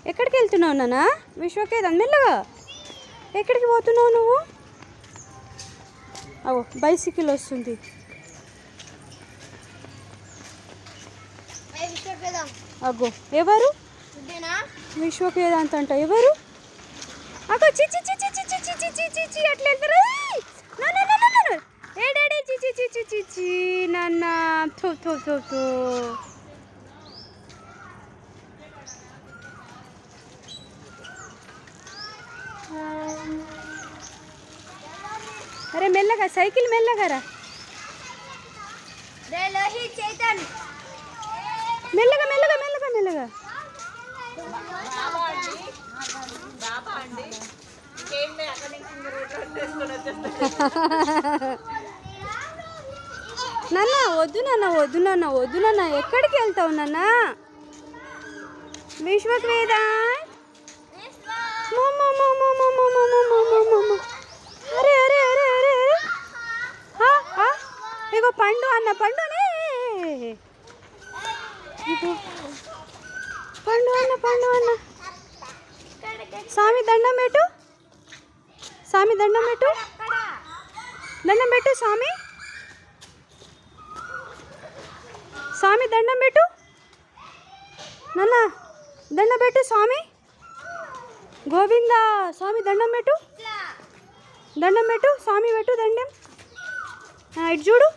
ఎక్కడికి వెళ్తున్నావు నాన్న? విశ్వకేదాన్ మెల్లగా. ఎక్కడికి పోతున్నావు నువ్వు? అవో బైసికల్ వస్తుంది. అగ్గో ఎవరు? విశ్వకేదాంత్ అంట. ఎవరు? అగ్గో చిచి చిచి చిచి చిచి చిచి చి అట్లా వెళ్తారు. ఏ డాడీ చిచి చిచి చిచి నాన్న. థూ థూ థూ థూ. अरे మెల్లగా సైకిల్ మెల్లగా రా. మెల్లగా మెల్లగా మెల్లగా మెల్లగా. నాన్న వద్దు నాన్న వద్దు నాన్న వద్దు నాన్న. ఎక్కడికి వెళ్తావు నాన్న? విశ్వకేదాంత్. అరే అరే అరే అరే అరే. ఇగో పండు అన్న పండునే. పండు అన్న పండు అన్న. స్వామి దండం పెట్టు. స్వామి దండం పెట్టు. దండం పెట్టు స్వామి. స్వామి దండం పెట్టు నాన్న. దండం పెట్టు స్వామి. గోవిందా స్వామి దండం పెట్టు. దండం పెట్టు స్వామి. పెట్టు దండం. ఇటు చూడు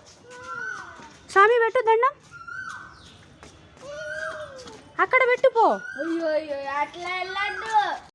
స్వామి. పెట్టు దండం. అక్కడ పెట్టు పో. అట్లా